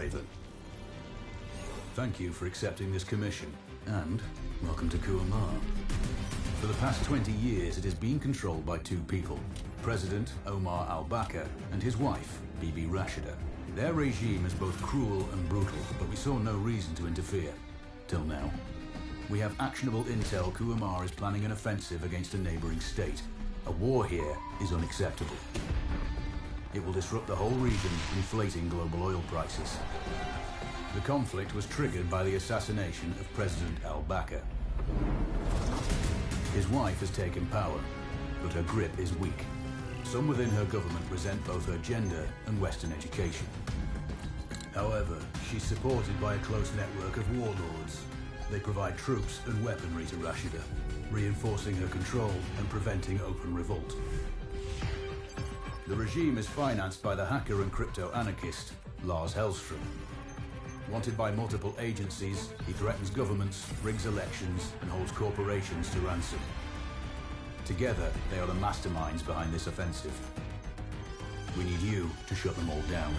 Raven. Thank you for accepting this commission, and welcome to Kuamar. For the past 20 years, it has been controlled by two people, President Omar al-Bakr and his wife, Bibi Rashida. Their regime is both cruel and brutal, but we saw no reason to interfere. Till now. We have actionable intel Kuamar is planning an offensive against a neighboring state. A war here is unacceptable. It will disrupt the whole region, inflating global oil prices. The conflict was triggered by the assassination of President al-Bakr. His wife has taken power, but her grip is weak. Some within her government resent both her gender and Western education. However, she's supported by a close network of warlords. They provide troops and weaponry to Rashida, reinforcing her control and preventing open revolt. The regime is financed by the hacker and crypto-anarchist, Lars Hellstrom. Wanted by multiple agencies, he threatens governments, rigs elections, and holds corporations to ransom. Together, they are the masterminds behind this offensive. We need you to shut them all down.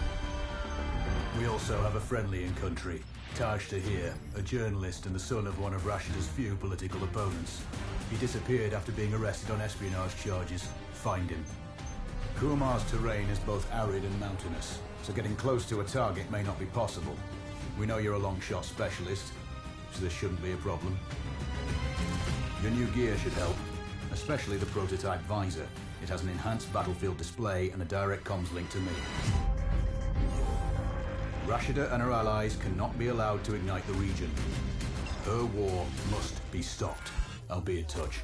We also have a friendly in country, Taj Tahir, a journalist and the son of one of Rashida's few political opponents. He disappeared after being arrested on espionage charges. Find him. Kuamar's terrain is both arid and mountainous, so getting close to a target may not be possible. We know you're a long-shot specialist, so this shouldn't be a problem. Your new gear should help, especially the prototype visor. It has an enhanced battlefield display and a direct comms link to me. Rashida and her allies cannot be allowed to ignite the region. Her war must be stopped. I'll be in touch.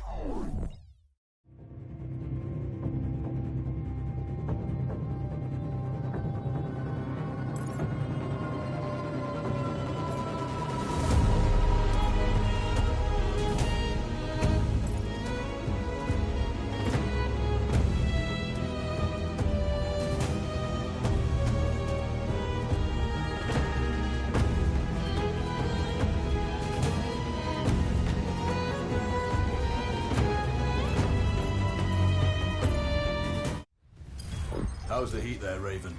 How's the heat there, Raven?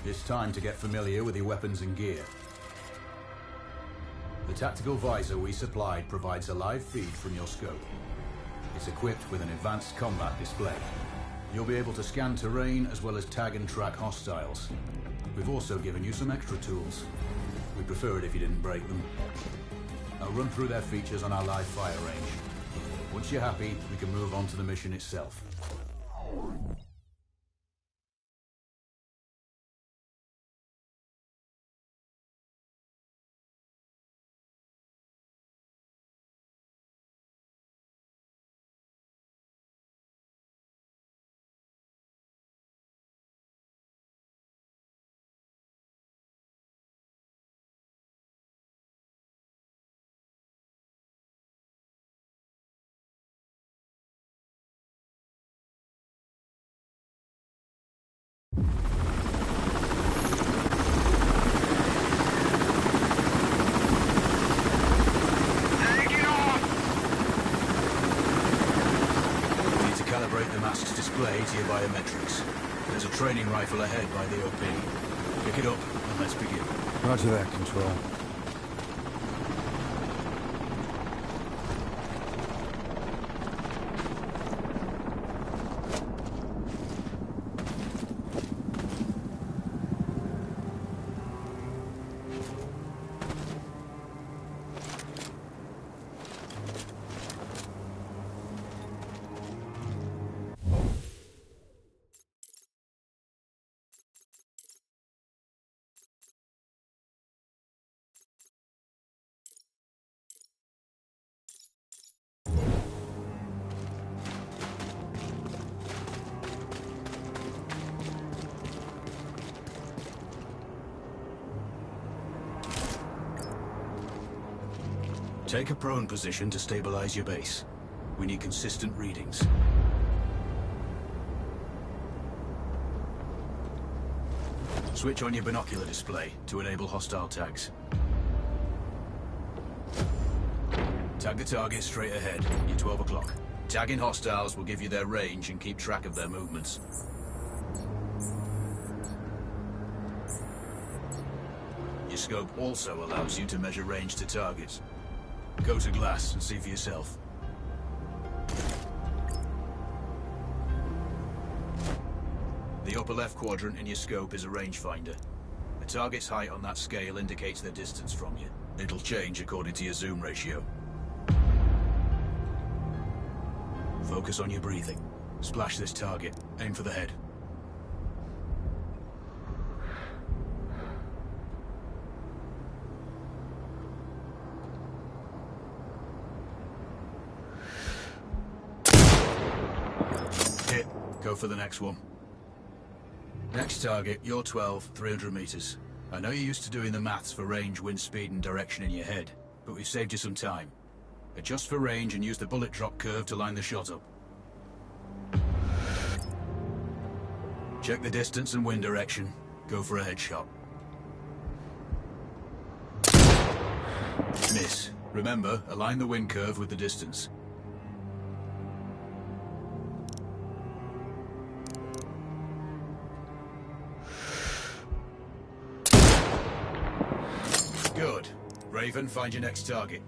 It's time to get familiar with your weapons and gear. The tactical visor we supplied provides a live feed from your scope. It's equipped with an advanced combat display. You'll be able to scan terrain as well as tag and track hostiles. We've also given you some extra tools. We'd prefer it if you didn't break them. I'll run through their features on our live fire range. Once you're happy, we can move on to the mission itself. To your biometrics. There's a training rifle ahead by the OP. Pick it up and let's begin. Roger that, Control. Take a prone position to stabilize your base. We need consistent readings. Switch on your binocular display to enable hostile tags. Tag the target straight ahead. You're 12 o'clock. Tagging hostiles will give you their range and keep track of their movements. scope also allows you to measure range to targets. Go to glass and see for yourself. The upper left quadrant in your scope is a rangefinder. A target's height on that scale indicates their distance from you. It'll change according to your zoom ratio. Focus on your breathing. Splash this target. Aim for the head. Hit. Go for the next one. Next target, you're 12, 300 meters. I know you're used to doing the maths for range, wind speed and direction in your head, but we've saved you some time. Adjust for range and use the bullet drop curve to line the shot up. Check the distance and wind direction. Go for a headshot. Miss. Remember, align the wind curve with the distance. Good. Raven, find your next target.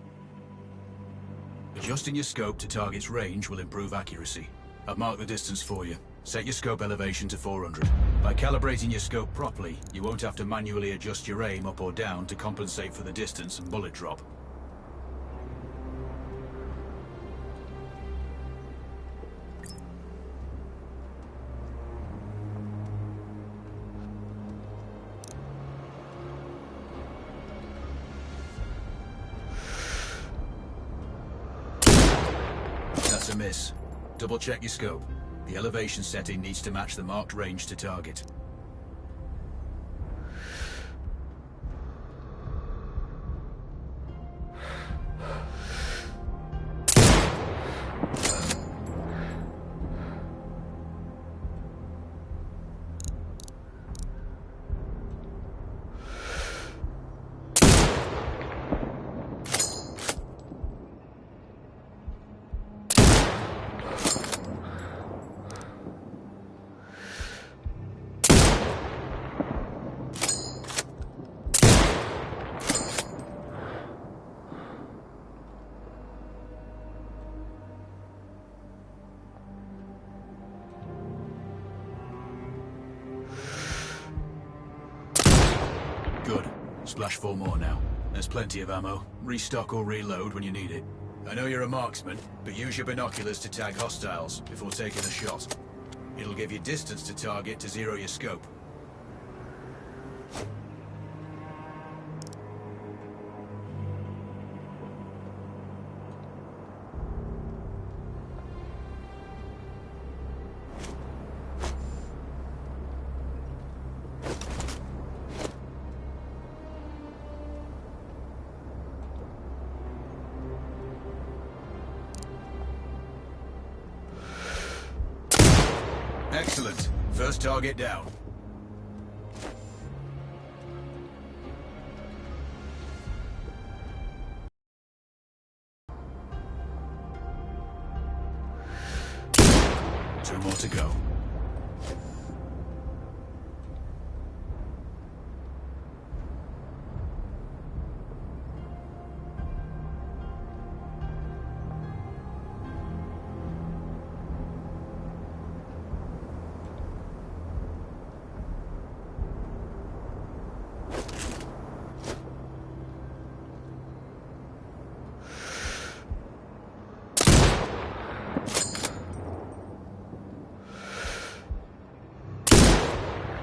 Adjusting your scope to target's range will improve accuracy. I've marked the distance for you. Set your scope elevation to 400. By calibrating your scope properly, you won't have to manually adjust your aim up or down to compensate for the distance and bullet drop. That's a miss. Double check your scope. The elevation setting needs to match the marked range to target. Good. Splash 4 more now. There's plenty of ammo. Restock or reload when you need it. I know you're a marksman, but use your binoculars to tag hostiles before taking a shot. It'll give you distance to target to zero your scope. Excellent. First target down. Two more to go.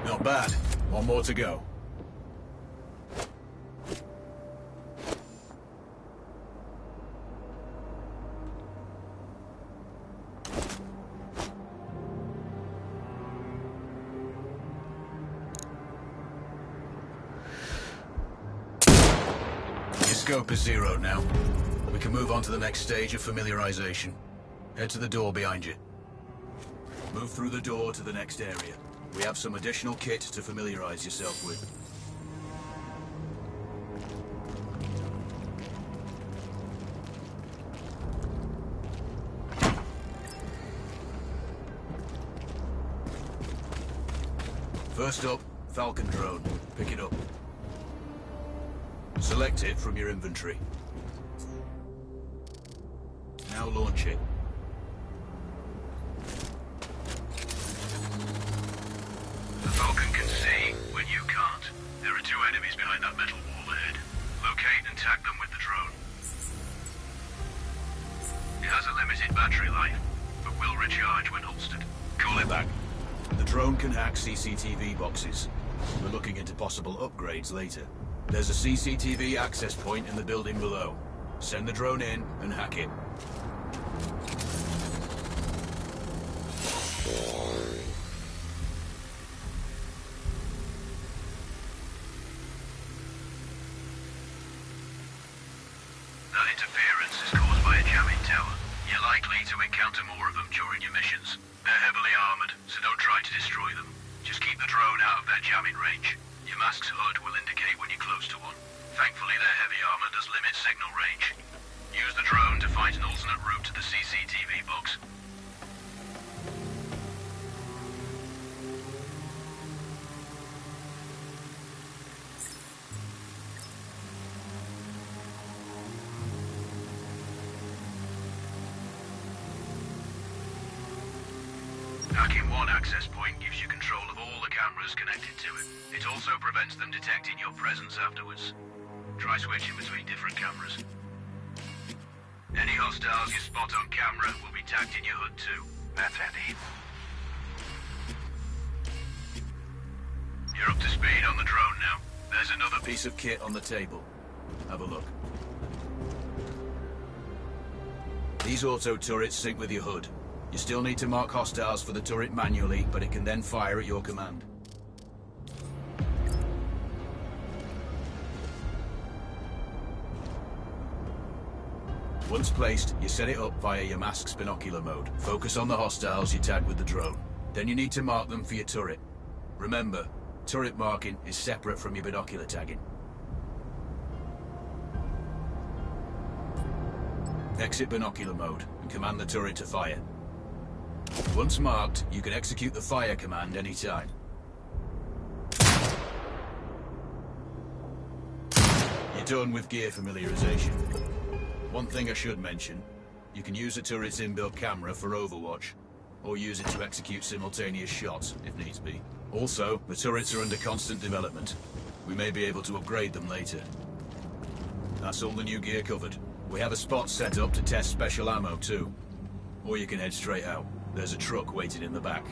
Not bad. One more to go. Your scope is zeroed now. We can move on to the next stage of familiarization. Head to the door behind you. Move through the door to the next area. We have some additional kit to familiarize yourself with. First up, Falcon drone. Pick it up. Select it from your inventory. Now launch it. The Falcon can see when you can't. There are 2 enemies behind that metal wall ahead. Locate and tag them with the drone. It has a limited battery life, but will recharge when holstered. Call it back. The drone can hack CCTV boxes. We're looking into possible upgrades later. There's a CCTV access point in the building below. Send the drone in and hack it. That interference is caused by a jamming tower. You're likely to encounter more of them during your missions. They're heavily armored, so don't try to destroy them. Just keep the drone out of their jamming range. Your mask's HUD will indicate when you're close to one. Thankfully, their heavy armor does limit signal range. Use the drone to find an alternate route to the CCTV box. Hacking one access point gives you control of all the cameras connected to it. It also prevents them detecting your presence afterwards. Try switching between different cameras. Any hostiles you spot on camera will be tagged in your HUD too. That's handy. You're up to speed on the drone now. There's another Piece of kit on the table. Have a look. These auto turrets sync with your HUD. You still need to mark hostiles for the turret manually, but it can then fire at your command. Once placed, you set it up via your mask's binocular mode. Focus on the hostiles you tag with the drone. Then you need to mark them for your turret. Remember, turret marking is separate from your binocular tagging. Exit binocular mode and command the turret to fire. Once marked, you can execute the fire command anytime. You're done with gear familiarization. One thing I should mention, you can use a turret's inbuilt camera for overwatch, or use it to execute simultaneous shots, if needs be. Also, the turrets are under constant development. We may be able to upgrade them later. That's all the new gear covered. We have a spot set up to test special ammo too. Or you can head straight out. There's a truck waiting in the back.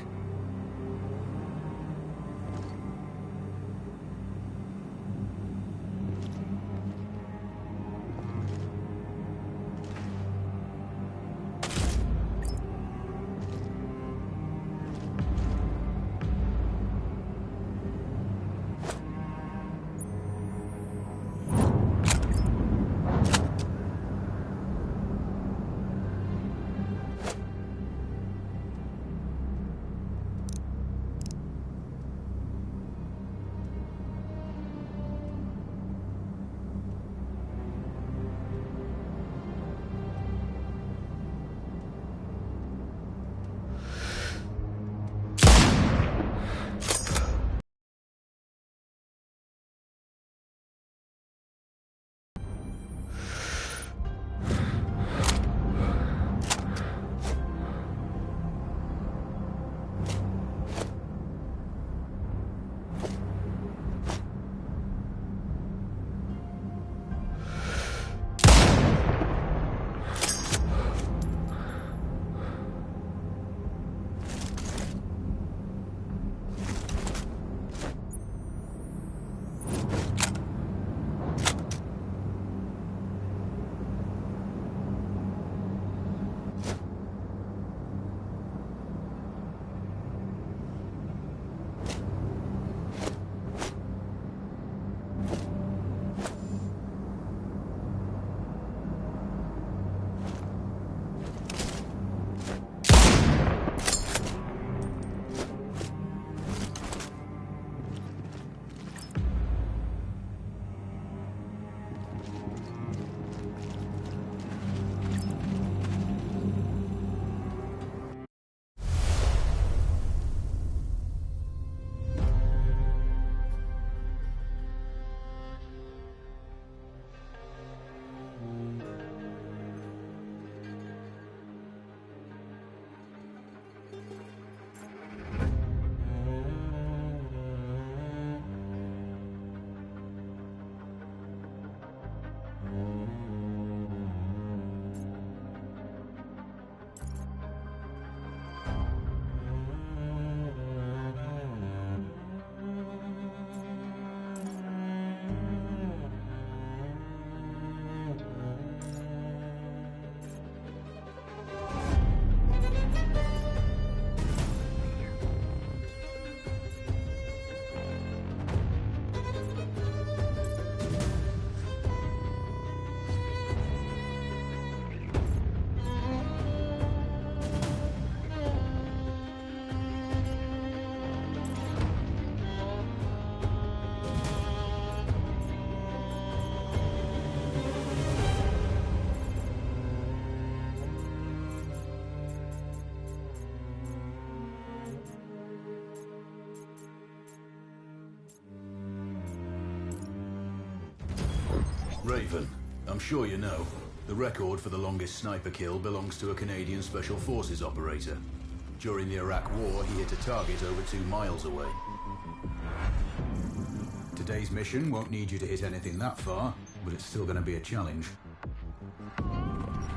Raven, I'm sure you know, the record for the longest sniper kill belongs to a Canadian Special Forces operator. During the Iraq War, he hit a target over 2 miles away. Today's mission won't need you to hit anything that far, but it's still going to be a challenge.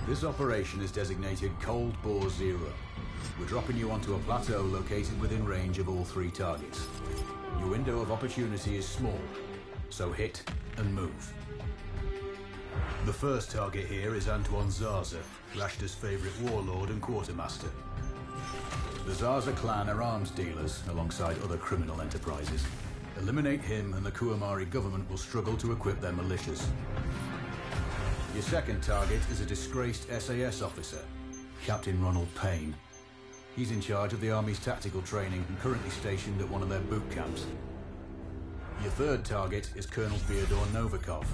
This operation is designated Cold Bore Zero. We're dropping you onto a plateau located within range of all 3 targets. Your window of opportunity is small, so hit and move. The first target here is Antoine Zaza, Rashta's favorite warlord and quartermaster. The Zaza clan are arms dealers alongside other criminal enterprises. Eliminate him and the Kuamari government will struggle to equip their militias. Your second target is a disgraced SAS officer, Captain Ronald Payne. He's in charge of the Army's tactical training and currently stationed at one of their boot camps. Your third target is Colonel Fyodor Novikov,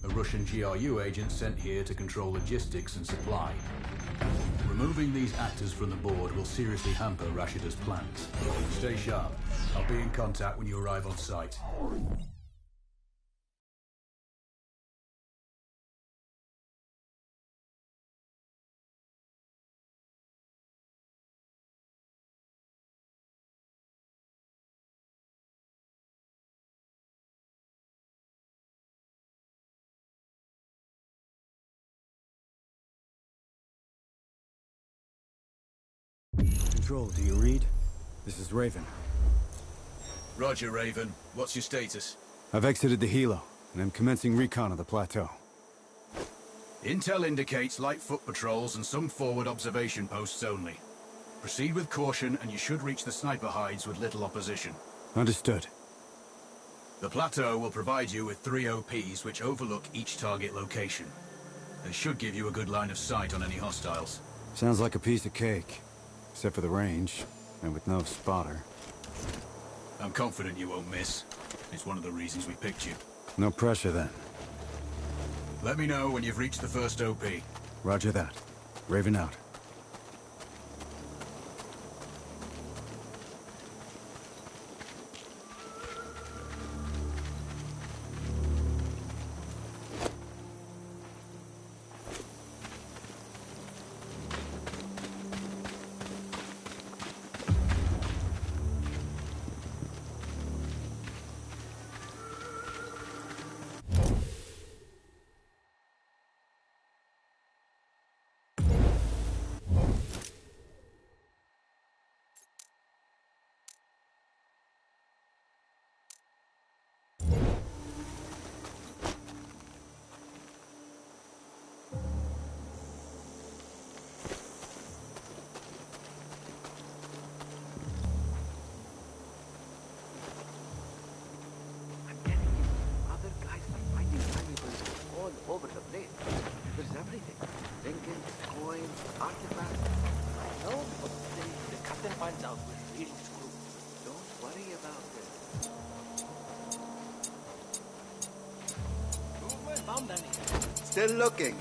a Russian GRU agent sent here to control logistics and supply. Removing these actors from the board will seriously hamper Rashida's plans. Stay sharp. I'll be in contact when you arrive on site. Control, do you read? This is Raven. Roger, Raven. What's your status? I've exited the helo, and I'm commencing recon of the plateau. Intel indicates light foot patrols and some forward observation posts only. Proceed with caution and you should reach the sniper hides with little opposition. Understood. The plateau will provide you with 3 OPs which overlook each target location. They should give you a good line of sight on any hostiles. Sounds like a piece of cake. Except for the range, and with no spotter. I'm confident you won't miss. It's one of the reasons we picked you. No pressure then. Let me know when you've reached the first OP. Roger that. Raven out. Over the place. There's everything. Trinkets, coins, artifacts. I know, but the captain finds out we're really screwed. Don't worry about it. Movement found any. Still looking.